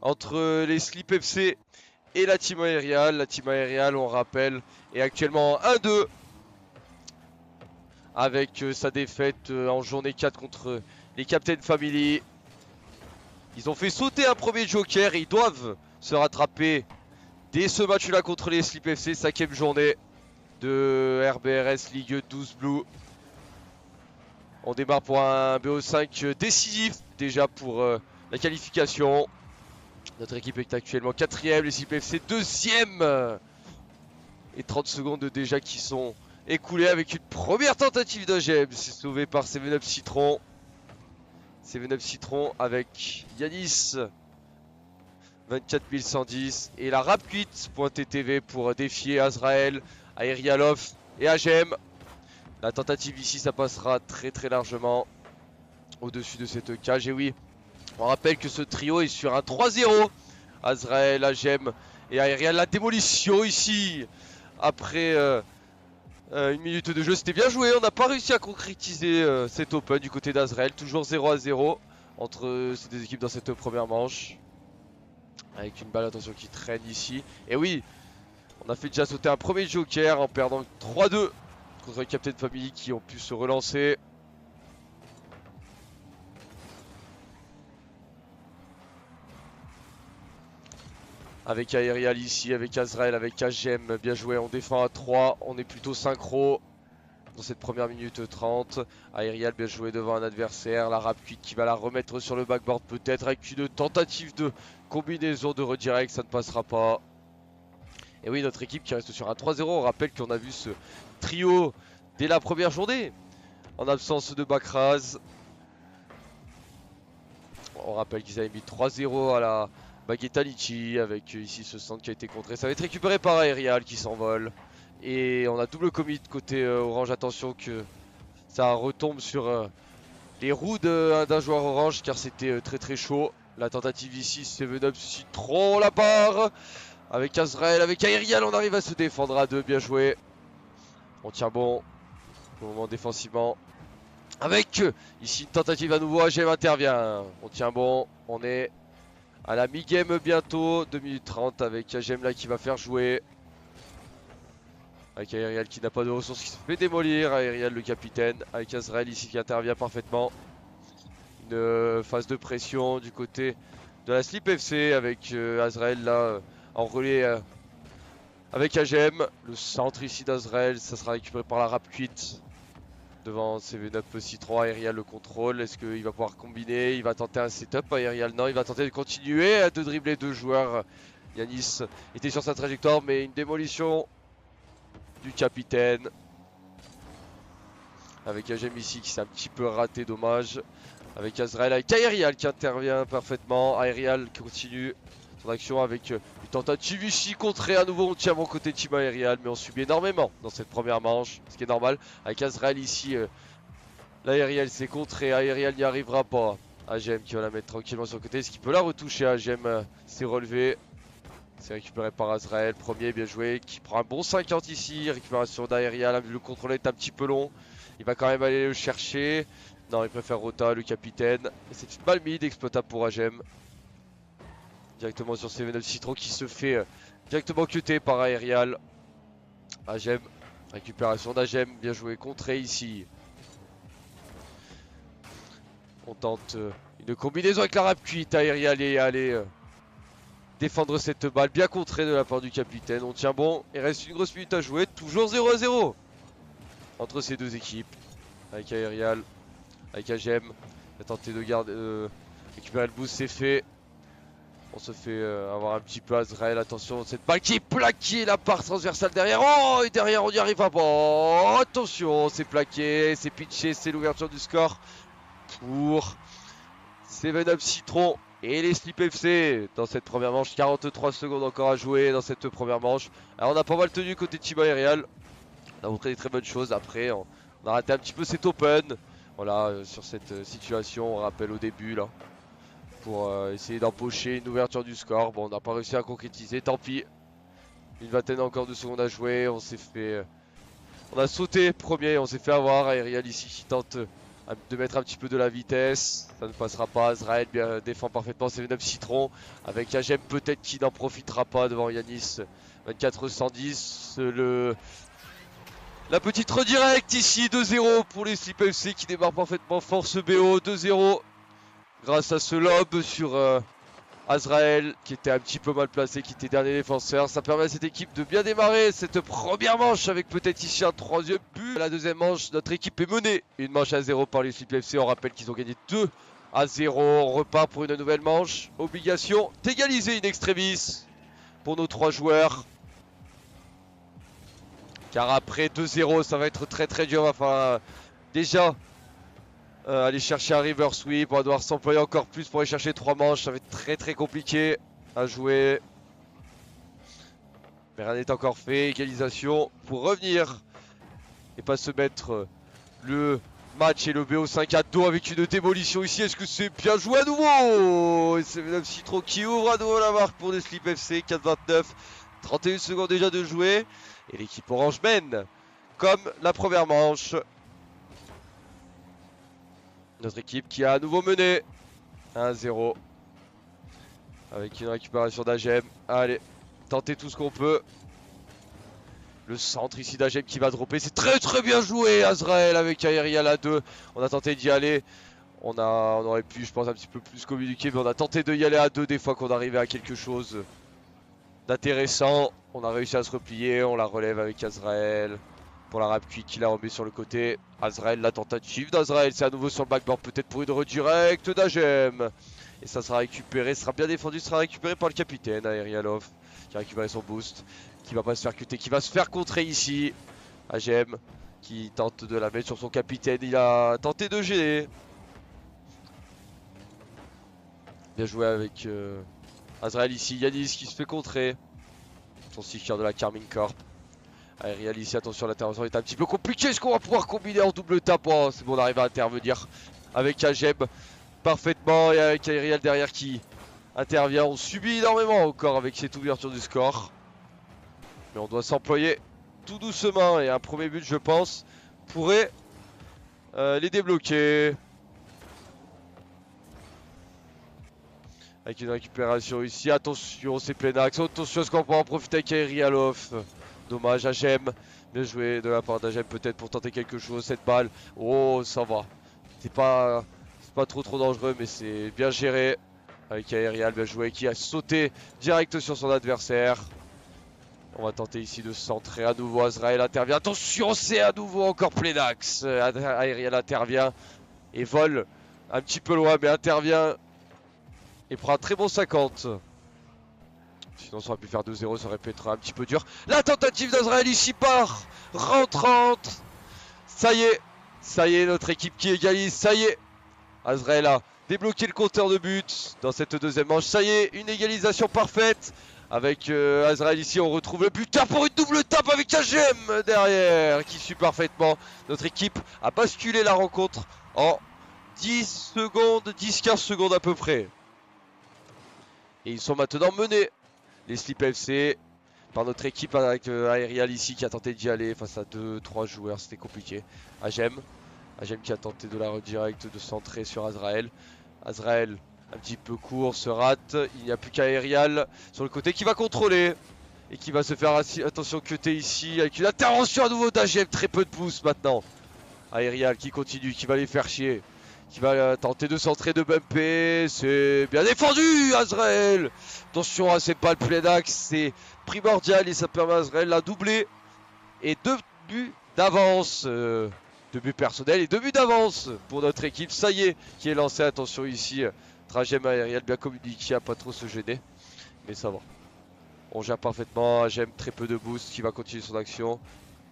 entre les Slip FC et la Team Aerial. La Team Aerial, on rappelle, est actuellement 1-2 avec sa défaite en journée 4 contre les Captain Family. Ils ont fait sauter un premier joker et ils doivent se rattraper dès ce match-là contre les Slip FC, 5ème journée de RBRS Ligue 12 Blue. On démarre pour un BO5 décisif déjà pour la qualification. Notre équipe est actuellement 4ème, les Slip FC 2ème. Et 30 secondes déjà qui sont écoulées avec une première tentative d'AGM. C'est sauvé par 7up Citron. 7up Citron avec Yanis 24110 et la Rapquit.ttv pour défier Azrael, Aerialov et AGM. La tentative ici, ça passera très largement au-dessus de cette cage. Et oui, on rappelle que ce trio est sur un 3-0. Azrael, AGM et Aerial. La démolition ici après une minute de jeu, c'était bien joué. On n'a pas réussi à concrétiser cet open du côté d'Azrael. Toujours 0-0 entre ces deux équipes dans cette première manche. Avec une balle, attention, qui traîne ici. Et oui, on a fait déjà sauter un premier joker en perdant 3-2 contre les Captain Family qui ont pu se relancer. Avec Aerial ici, avec Azrael, avec AGM, bien joué, on défend à 3, on est plutôt synchro dans cette première minute 30. Aerial bien joué devant un adversaire, la Rapquit qui va la remettre sur le backboard peut-être avec une tentative de combinaison de redirect, ça ne passera pas. Et oui, notre équipe qui reste sur un 3-0, on rappelle qu'on a vu ce trio dès la première journée, en absence de Bakraz. On rappelle qu'ils avaient mis 3-0 à la Baguetta Litchi avec ici ce centre qui a été contré. Ça va être récupéré par Aerial qui s'envole. Et on a double commit côté orange. Attention que ça retombe sur les roues d'un joueur orange car c'était très chaud. La tentative ici, 7up Citron la barre. Avec Azrael, avec Aerial, on arrive à se défendre à 2. Bien joué. On tient bon au moment défensivement. Avec ici une tentative à nouveau, AGM intervient. On tient bon, on est à la mi-game bientôt, 2 minutes 30 avec AGM là qui va faire jouer. Avec Aerial qui n'a pas de ressources, qui se fait démolir. Aerial le capitaine, avec Azrael ici qui intervient parfaitement. Une phase de pression du côté de la Slip FC avec Azrael là en relais avec AGM. Le centre ici d'Azrael, ça sera récupéré par la Rapquit. Devant 7up Citron, Aerial le contrôle. Est-ce qu'il va pouvoir combiner? Il va tenter un setup. Aerial non, il va tenter de continuer de dribbler deux joueurs. Yanis était sur sa trajectoire, mais une démolition du capitaine. Avec AGM ici qui s'est un petit peu raté, dommage. Avec Azrael, avec Aerial qui intervient parfaitement. Aerial qui continue son action avec une tentative ici contrée à nouveau. On tient bon côté team Aerial, mais on subit énormément dans cette première manche, ce qui est normal. Avec Azrael ici, l'Aerial s'est contré, Aerial n'y arrivera pas. AGM qui va la mettre tranquillement sur le côté, est-ce qu'il peut la retoucher? AGM s'est relevé, c'est récupéré par Azrael, premier bien joué, qui prend un bon 50 ici, récupération d'Aerial, le contrôle est un petit peu long, il va quand même aller le chercher. Non, il préfère Rota, le capitaine, et c'est une balle mid exploitable pour AGM. Directement sur 7up Citron qui se fait directement cutter par Aerial. AGM, récupération d'AGM, bien joué, contré ici. On tente une combinaison avec la Rapquit. Aerial et aller défendre cette balle, bien contrée de la part du capitaine. On tient bon, il reste une grosse minute à jouer, toujours 0-0 entre ces deux équipes. Avec Aerial, avec AGM, il a tenté de garder, récupérer le boost, c'est fait. On se fait avoir un petit peu Azrael, attention, cette balle qui est plaquée, la part transversale derrière. Oh, et derrière on n'y arrive pas. Oh, attention, c'est plaqué, c'est pitché, c'est l'ouverture du score pour 7up Citron et les Slip FC dans cette première manche. 43 secondes encore à jouer dans cette première manche. Alors on a pas mal tenu côté Team Aerial. On a montré des très bonnes choses. Après on a raté un petit peu cet open. Voilà, sur cette situation, on rappelle au début là. Pour essayer d'empocher une ouverture du score. Bon, on n'a pas réussi à concrétiser, tant pis. Une vingtaine encore de secondes à jouer. On s'est fait... on a sauté premier, on s'est fait avoir. Aerial ici qui tente de mettre un petit peu de la vitesse. Ça ne passera pas. Azrael défend parfaitement ses 9 citrons. Avec Agem peut-être qui n'en profitera pas devant Yanis. 24-110. La petite redirect ici. 2-0 pour les Slip FC qui démarrent parfaitement. Force BO 2-0. Grâce à ce lob sur Azrael qui était un petit peu mal placé, qui était dernier défenseur. Ça permet à cette équipe de bien démarrer cette première manche avec peut-être ici un troisième but. La deuxième manche, notre équipe est menée. Une manche à 0 par les Slip FC. On rappelle qu'ils ont gagné 2-0. On repart pour une nouvelle manche. Obligation d'égaliser in extremis pour nos 3 joueurs. Car après 2-0, ça va être très très dur. Enfin, déjà, aller chercher un river sweep, on va devoir s'employer encore plus pour aller chercher 3 manches, ça va être très très compliqué à jouer. Mais rien n'est encore fait, égalisation pour revenir et pas se mettre le match et le BO5 à dos avec une démolition ici. Est-ce que c'est bien joué à nouveau? C'est Madame Citron qui ouvre à nouveau la marque pour les Slip FC, 4-29, 31 secondes déjà de jouer et l'équipe orange mène comme la première manche. Notre équipe qui a à nouveau mené 1-0 avec une récupération d'Agem. Allez, tentez tout ce qu'on peut. Le centre ici d'Agem qui va dropper. C'est très très bien joué Azrael avec Aerial à 2. On a tenté d'y aller. On aurait pu, je pense, un petit peu plus communiquer. Mais on a tenté d'y aller à 2 des fois qu'on arrivait à quelque chose d'intéressant. On a réussi à se replier. On la relève avec Azrael. Pour la rap qui la remet sur le côté. Azrael, la tentative d'Azrael, c'est à nouveau sur le backboard, peut-être pour une redirect d'Agem. Et ça sera récupéré, sera bien défendu, sera récupéré par le capitaine Aerialov qui a récupéré son boost, qui va pas se faire cuter, qui va se faire contrer ici. Agem qui tente de la mettre sur son capitaine, il a tenté de gêner. Bien joué avec Azrael ici, Yanis qui se fait contrer. Son seeker de la Carmine Corp. Aerial ici, attention, l'intervention est un petit peu compliquée. Est-ce qu'on va pouvoir combiner en double tap? Oh, c'est bon, on arrive à intervenir avec Agem parfaitement et avec Aerial derrière qui intervient. On subit énormément encore avec cette ouverture du score. Mais on doit s'employer tout doucement et un premier but, je pense, pourrait les débloquer. Avec une récupération ici. Attention, c'est plein axe. Attention, est-ce qu'on peut en profiter avec Aerialov? Dommage, Agem. Bien joué de la part d'Agem peut-être pour tenter quelque chose. Cette balle. Oh, ça va. C'est pas trop dangereux, mais c'est bien géré. Avec Aerial, bien joué, qui a sauté direct sur son adversaire. On va tenter ici de centrer à nouveau. Azrael intervient. Attention, c'est à nouveau encore plein axe. Aerial intervient et vole un petit peu loin, mais intervient et prend un très bon 50. Sinon ça aurait pu faire 2-0, ça aurait pu être un petit peu dur. La tentative d'Azrael ici part rentrante. Ça y est, notre équipe qui égalise, ça y est. Azrael a débloqué le compteur de but dans cette deuxième manche. Ça y est, une égalisation parfaite. Avec Azrael ici, on retrouve le buteur pour une double tape avec Agem derrière qui suit parfaitement. Notre équipe a basculé la rencontre en 10 secondes, 10-15 secondes à peu près. Et ils sont maintenant menés, les Slip FC, par notre équipe avec Aerial ici qui a tenté d'y aller face à 2-3 joueurs, c'était compliqué. Agem qui a tenté de la redirect, de centrer sur Azrael. Azrael un petit peu court, se rate. Il n'y a plus qu'Aerial sur le côté qui va contrôler. Et qui va se faire attention cuter ici avec une intervention à nouveau d'Agem. Très peu de pouces maintenant. Aerial qui continue, qui va les faire chier. Qui va tenter de centrer, de bumper. C'est bien défendu, Azrael. Attention à ces balles plein axe, c'est primordial et ça permet à Azrael la doubler. Et 2 buts d'avance. 2 buts personnels et 2 buts d'avance pour notre équipe. Ça y est, qui est lancé. Attention ici. Agem Aerial bien communiqué, à pas trop se gêner. Mais ça va. On gère parfaitement. Agem très peu de boost qui va continuer son action.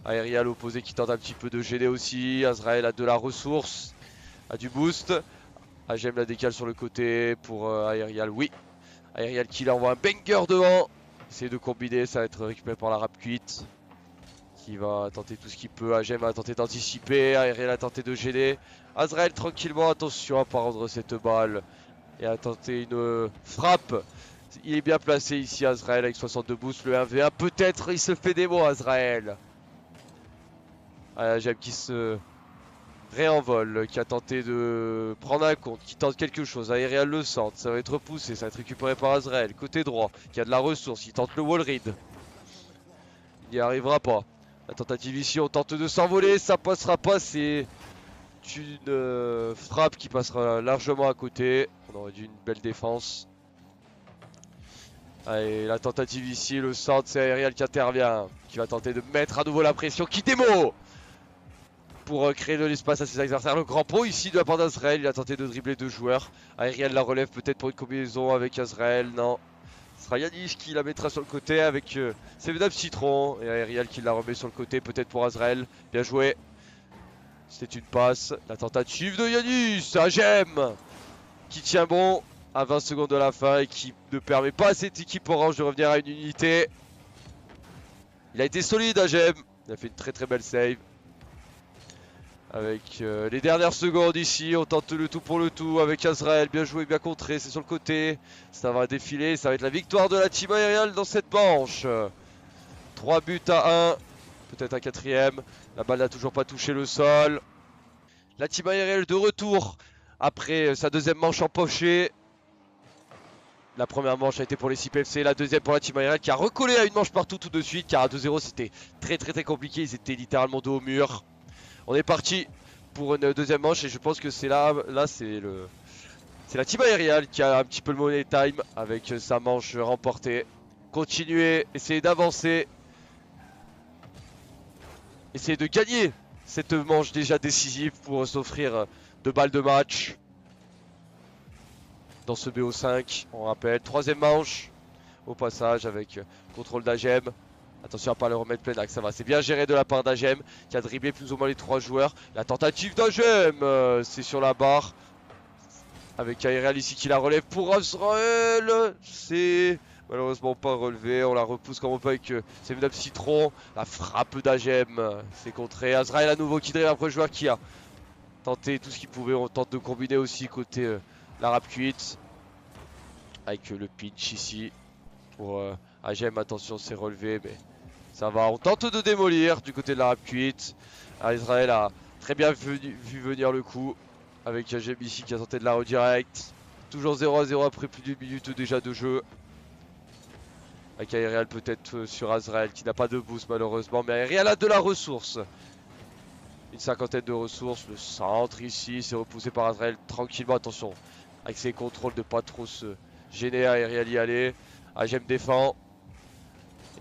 Aerial opposé qui tente un petit peu de gêner aussi. Azrael a de la ressource. A du boost. Agem la décale sur le côté pour Aerial. Oui. Aerial qui l'envoie un banger devant. Essayer de combiner. Ça va être récupéré par la rap cuite. Qui va tenter tout ce qu'il peut. Agem a tenté d'anticiper. Aerial a tenté de gêner. Azrael tranquillement. Attention à ne pas rendre cette balle. Et a tenté une frappe. Il est bien placé ici Azrael avec 62 boosts. Le 1v1 peut-être il se fait des mots Azrael. Agem qui se Réenvol qui a tenté de prendre un compte, qui tente quelque chose. Aerial le centre, ça va être repoussé, ça va être récupéré par Azrael. Côté droit, qui a de la ressource, il tente le wall read. Il n'y arrivera pas. La tentative ici, on tente de s'envoler, ça passera pas. C'est une frappe qui passera largement à côté. On aurait dû une belle défense. Allez, la tentative ici, le centre, c'est Aerial qui intervient. Qui va tenter de mettre à nouveau la pression. Qui démo pour créer de l'espace à ses adversaires. Le grand pot ici de la part d'Azrael, il a tenté de dribbler deux joueurs. Aerial la relève peut-être pour une combinaison avec Azrael, non. Ce sera Yanis qui la mettra sur le côté avec Seven Up Citron. Et Aerial qui la remet sur le côté peut-être pour Azrael. Bien joué. C'était une passe. La tentative de Yanis, Agem qui tient bon à 20 secondes de la fin et qui ne permet pas à cette équipe orange de revenir à une unité. Il a été solide Agem. Il a fait une très belle save. Avec les dernières secondes ici, on tente le tout pour le tout avec Azrael, bien joué, bien contré, c'est sur le côté. Ça va défiler, ça va être la victoire de la team aériale dans cette manche. 3 buts à 1, peut-être un quatrième. La balle n'a toujours pas touché le sol. La team aériale de retour après sa deuxième manche empochée. La première manche a été pour les CPFC, la deuxième pour la team aériale qui a recollé à une manche partout tout de suite. Car à 2-0 c'était très compliqué, ils étaient littéralement dos au mur. On est parti pour une deuxième manche et je pense que c'est là c'est la team aériale qui a un petit peu le money time avec sa manche remportée. Continuer, essayer d'avancer, essayer de gagner cette manche déjà décisive pour s'offrir 2 balles de match dans ce BO5. On rappelle, troisième manche au passage avec contrôle d'Agem. Attention à pas le remettre plein axe, ça va, c'est bien géré de la part d'Agem qui a dribblé plus ou moins les 3 joueurs. La tentative d'Agem, c'est sur la barre. Avec Aerial ici qui la relève pour Azrael. C'est malheureusement pas relevé, on la repousse comme on peut avec Seven Up Citron. La frappe d'Agem, c'est contré. Azrael à nouveau qui dribble après le joueur qui a tenté tout ce qu'il pouvait. On tente de combiner aussi côté l'Arabe cuite. Avec le pitch ici pour Agem, attention c'est relevé mais... Ça va, on tente de démolir du côté de l'Arabe cuite. Israël a très bien vu venir le coup. Avec Agem ici qui a tenté de la redirect. Toujours 0-0 après plus d'une minute déjà de jeu. Avec Aerial peut-être sur Azrael qui n'a pas de boost malheureusement. Mais Aerial a de la ressource. Une cinquantaine de ressources. Le centre ici, c'est repoussé par Azrael tranquillement. Attention, avec ses contrôles de pas trop se gêner. Aerial y aller. Agem défend.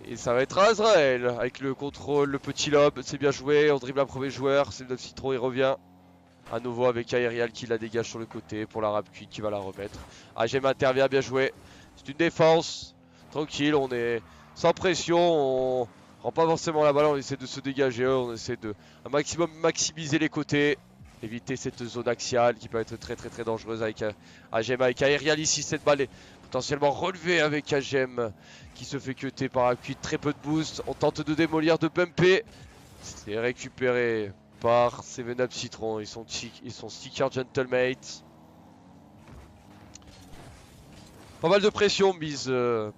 Et ça va être Azrael avec le contrôle, le petit lob, c'est bien joué, on dribble un premier joueur, c'est le Citron, il revient. À nouveau avec Aerial qui la dégage sur le côté pour l'Arabe cuite qui va la remettre. Agem intervient, bien joué. C'est une défense, tranquille, on est sans pression, on rend pas forcément la balle, on essaie de se dégager, on essaie de un maximum maximiser les côtés. Éviter cette zone axiale qui peut être très dangereuse avec Agem, avec Aerial ici, cette balle est potentiellement relevée avec Agem qui se fait cutter par un cuit, très peu de boost. On tente de démolir, de bumper. C'est récupéré par Seven Up Citron et son sticker Gentlemate. Pas mal de pression mise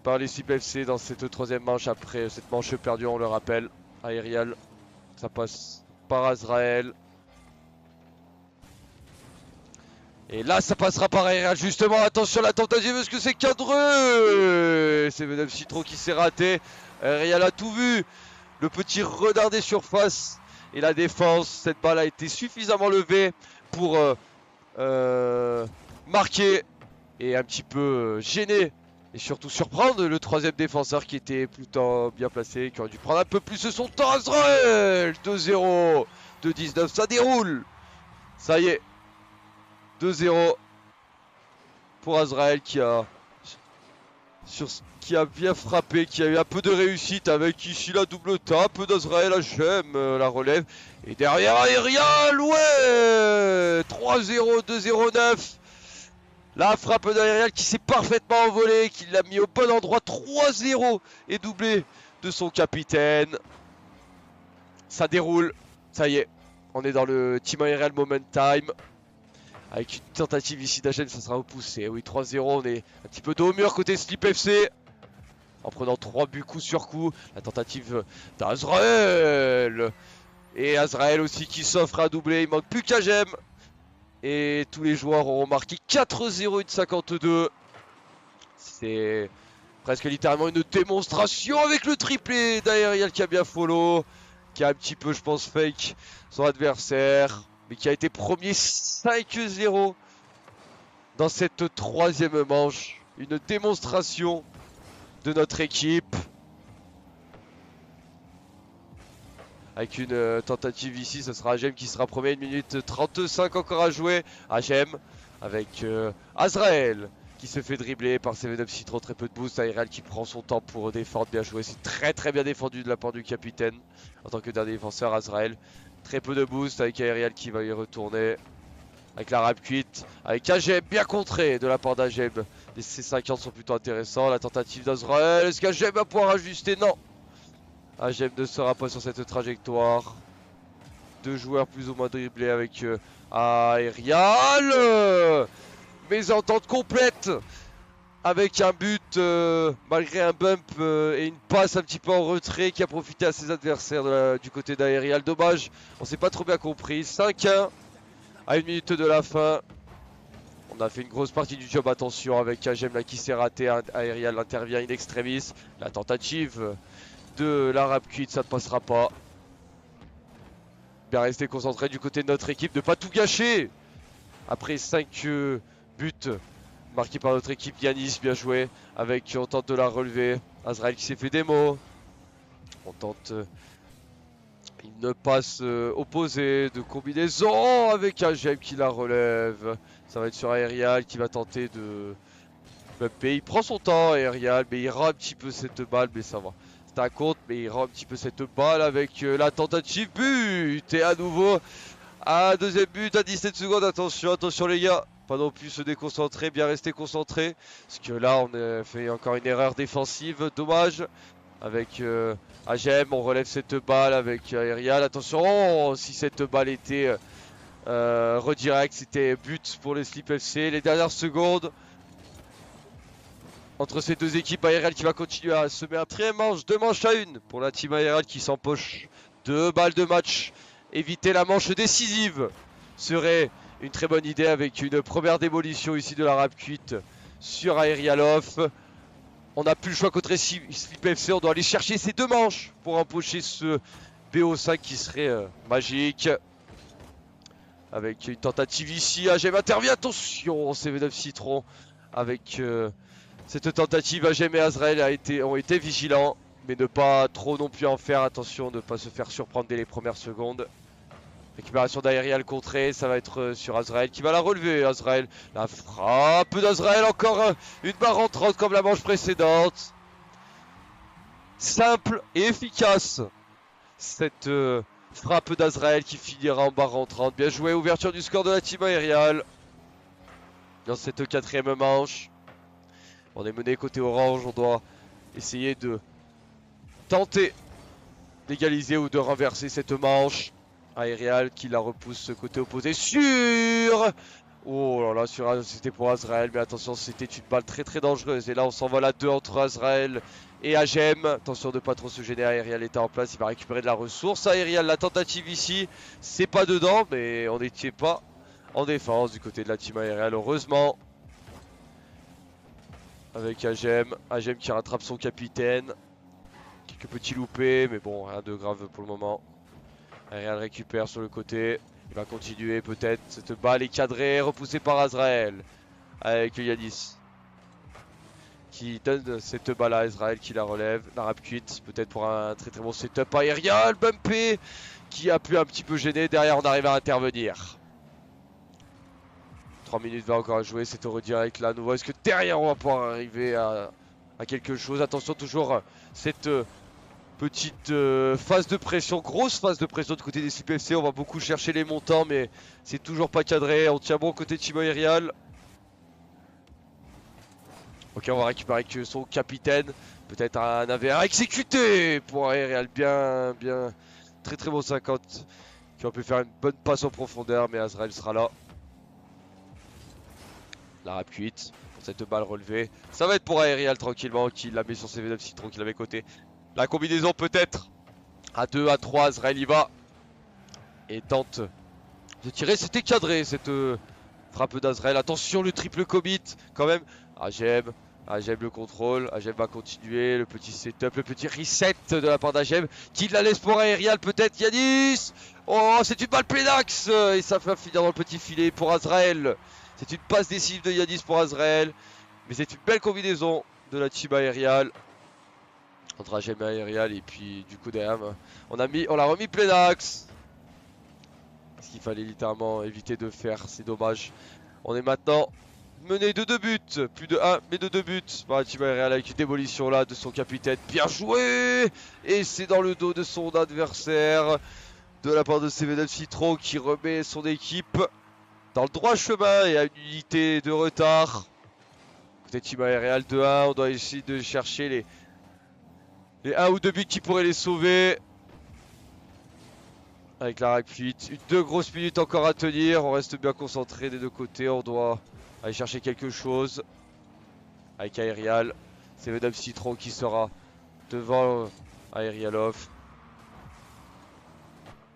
par les CPFC dans cette troisième manche après cette manche perdue, on le rappelle. Aerial, ça passe par Azrael. Et là ça passera par Aerial justement, attention à la tentative parce que c'est cadreux. C'est Seven Up Citron qui s'est raté. Aerial a tout vu. Le petit renard des surfaces et la défense. Cette balle a été suffisamment levée pour marquer et un petit peu gêner. Et surtout surprendre le troisième défenseur qui était plutôt bien placé, qui aurait dû prendre un peu plus de son temps. Azrael 2-0, 2-19, ça déroule. Ça y est. 2-0 pour Azrael qui a bien frappé, qui a eu un peu de réussite avec ici la double tape d'Azrael. Agem la relève et derrière Aerial, ouais 3-0, 2-0-9. La frappe d'Aerial qui s'est parfaitement envolée, qui l'a mis au bon endroit. 3-0 et doublé de son capitaine. Ça déroule, ça y est, on est dans le Team Aerial Moment Time. Avec une tentative ici d'Agem, ça sera repoussé. Oui, 3-0, on est un petit peu dos au mur côté Slip FC. En prenant 3 buts coup sur coup. La tentative d'Azrael Et Azrael aussi qui s'offre un doublé, il manque plus qu'Agem. Et tous les joueurs auront marqué 4-0 une 52. C'est presque littéralement une démonstration avec le triplé d'Aerial qui a bien follow. Qui a un petit peu, je pense, fake son adversaire. Mais qui a été premier 5-0 dans cette troisième manche. Une démonstration de notre équipe. Avec une tentative ici, ce sera Agem qui sera premier, 1 minute 35 encore à jouer. Agem avec Azrael qui se fait dribbler par 7up Citron, très peu de boost. Aerial qui prend son temps pour défendre, bien joué. C'est très bien défendu de la part du capitaine en tant que dernier défenseur. Azrael, très peu de boost avec Aerial qui va y retourner. Avec la rap cuite, avec Agem bien contré de la part d'Agem. Les C50 sont plutôt intéressants. La tentative d'Azrael, est-ce qu'Agem va pouvoir ajuster? Non. Agem ne sera pas sur cette trajectoire. Deux joueurs plus ou moins dribblés avec Aerial. Mésentente complète avec un but malgré un bump et une passe un petit peu en retrait qui a profité à ses adversaires du côté d'Aerial. Dommage, on s'est pas trop bien compris. 5-1 à 1 minute de la fin. On a fait une grosse partie du job, attention avec Agem là qui s'est raté. Aerial intervient in extremis. La tentative de la rap cuite, ça ne passera pas. Bien rester concentré du côté de notre équipe, de pas tout gâcher. Après 5 buts marqués par notre équipe, Yanis, bien joué. Avec, on tente de la relever. Azrael qui s'est fait démo. On tente une passe opposée de combinaison avec Agem qui la relève. Ça va être sur Aerial qui va tenter de bumper. Il prend son temps, Aerial, mais il rend un petit peu cette balle, mais ça va. C'est un compte, mais il rend un petit peu cette balle avec la tentative but. Et à nouveau, un deuxième but à 17 secondes. Attention les gars. Pas non plus se déconcentrer, bien rester concentré. Parce que là, on a fait encore une erreur défensive. Dommage. Avec Agem, on relève cette balle avec Aerial. Attention, si cette balle était redirect, c'était but pour les Slip FC. Les dernières secondes. Entre ces deux équipes, Aerial qui va continuer à semer un très manche, 2 manches à 1 pour la team Aerial qui s'empoche 2 balles de match. Éviter la manche décisive serait une très bonne idée avec une première démolition ici de la rap cuite sur Aerial off. On n'a plus le choix contre Slip FC, on doit aller chercher ces 2 manches pour empocher ce BO5 qui serait magique. Avec une tentative ici, Agem intervient, attention, CV9 Citron avec... cette tentative, Agem et Azrael ont été vigilants, mais ne pas trop non plus en faire. Attention de ne pas se faire surprendre dès les premières secondes. Récupération d'Aerial contrée, ça va être sur Azrael qui va la relever. Azrael, la frappe d'Azrael, encore une barre entrante comme la manche précédente. Simple et efficace, cette frappe d'Azrael qui finira en barre entrante. Bien joué, ouverture du score de la team Aerial dans cette 4ème manche. On est mené côté orange, on doit essayer de tenter d'égaliser ou de renverser cette manche. Aerial qui la repousse côté opposé sur... Oh là là, c'était pour Azrael, mais attention, c'était une balle très dangereuse. Et là, on s'envole à 2 entre Azrael et Agem. Attention de ne pas trop se gêner, Aerial était en place, il va récupérer de la ressource. Aerial, la tentative ici, c'est pas dedans, mais on n'était pas en défense du côté de la team Aerial, heureusement. Avec Agem qui rattrape son capitaine. Quelques petits loupés, mais bon, rien de grave pour le moment. Aerial récupère sur le côté. Il va continuer peut-être. Cette balle est cadrée, repoussée par Azrael. Avec Yanis. Qui donne cette balle à Azrael qui la relève. La rap cuite, peut-être pour un très bon setup Aerial. Bumpé, qui a pu un petit peu gêner. Derrière, on arrive à intervenir. 3 minutes 20 encore à jouer, c'est au redirect là à nouveau. Est-ce que derrière on va pouvoir arriver à quelque chose? Attention toujours cette petite phase de pression, grosse phase de pression du côté des Slip FC. On va beaucoup chercher les montants mais c'est toujours pas cadré. On tient bon côté Team Aerial. Ok, on va récupérer avec son capitaine. Peut-être un AVR exécuté pour Aerial. Bien, très bon 50. Qui aurait pu faire une bonne passe en profondeur mais Azrael sera là. La rap cuite pour cette balle relevée. Ça va être pour Aerial tranquillement qui la met sur CV9 Citron qui l'avait côté. La combinaison peut-être à 2, à 3, Azrael y va. Et tente de tirer. C'était cadré cette frappe d'Azrael. Attention, le triple commit quand même. Agem. Agem le contrôle. Agem va continuer. Le petit setup, le petit reset de la part d'Agem. Qui la laisse pour aérial peut-être. Yanis. Oh, c'est une balle plein axe. Et ça va finir dans le petit filet pour Azrael. C'est une passe décisive de Yanis pour Azrael. Mais c'est une belle combinaison de la team aériale. Entre Agem et aérial. Et puis du coup derrière, on l'a remis plein axe. Ce qu'il fallait littéralement éviter de faire. C'est dommage. On est maintenant mené de 2 buts, plus de 1 mais de 2 buts par la team aériale avec une démolition là de son capitaine. Bien joué. Et c'est dans le dos de son adversaire de la part de CVW Citron qui remet son équipe dans le droit chemin et à une unité de retard. Côté team aériale 2-1, on doit essayer de chercher les 1 ou 2 buts qui pourraient les sauver. Avec la rack fuite, 2 grosses minutes encore à tenir, on reste bien concentré des deux côtés, on doit aller chercher quelque chose. Avec Aerial, c'est Madame Citron qui sera devant Aerialov.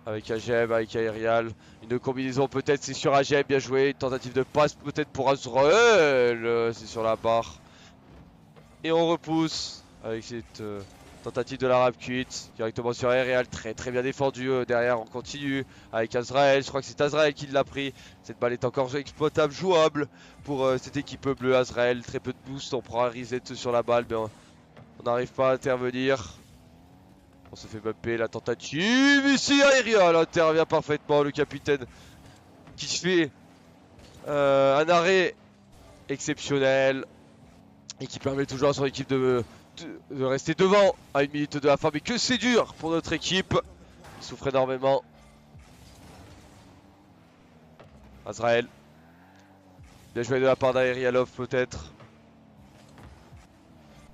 Avec Agem, avec Aerial, une combinaison peut-être, c'est sur Agem, bien joué, une tentative de passe peut-être pour Azrael, c'est sur la barre. Et on repousse avec cette... tentative de la rap cuite directement sur Aerial, très bien défendu. Derrière on continue avec Azrael, je crois que c'est Azrael qui l'a pris. Cette balle est encore exploitable, jouable pour cette équipe bleue. Azrael, très peu de boost, on prend un reset sur la balle mais on n'arrive pas à intervenir. On se fait bumper, la tentative ici. Aerial intervient parfaitement, le capitaine qui se fait un arrêt exceptionnel et qui permet toujours à son équipe de rester devant à 1 minute de la fin. Mais que c'est dur pour notre équipe. Il souffre énormément. Azrael. Bien joué de la part d'Aerialov peut-être.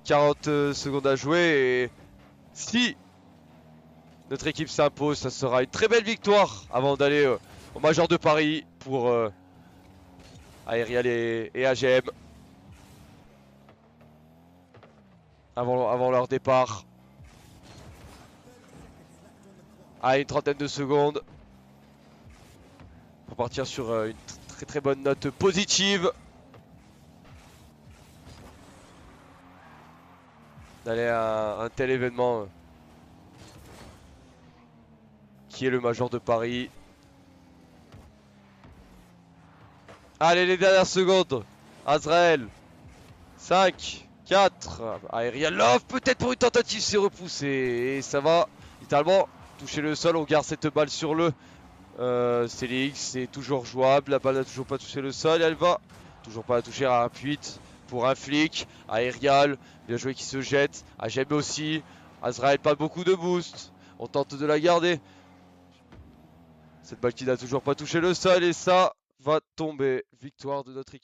40 secondes à jouer. Et si notre équipe s'impose, ça sera une très belle victoire avant d'aller au Major de Paris pour Aerial et AGM. Avant leur départ. À une trentaine de secondes. Pour partir sur une très bonne note positive. D'aller à un tel événement qui est le Major de Paris. Allez, les dernières secondes. Azrael. 5, 4. Aerialov peut-être pour une tentative, c'est repoussé. Et ça va littéralement toucher le sol. On garde cette balle sur le Célix. C'est toujours jouable. La balle n'a toujours pas touché le sol. Et elle va toujours pas la toucher à un puite pour un flic. Aerial, bien joué qui se jette. Agem aussi. Azrael, pas beaucoup de boost. On tente de la garder. Cette balle qui n'a toujours pas touché le sol. Et ça va tomber. Victoire de notre équipe.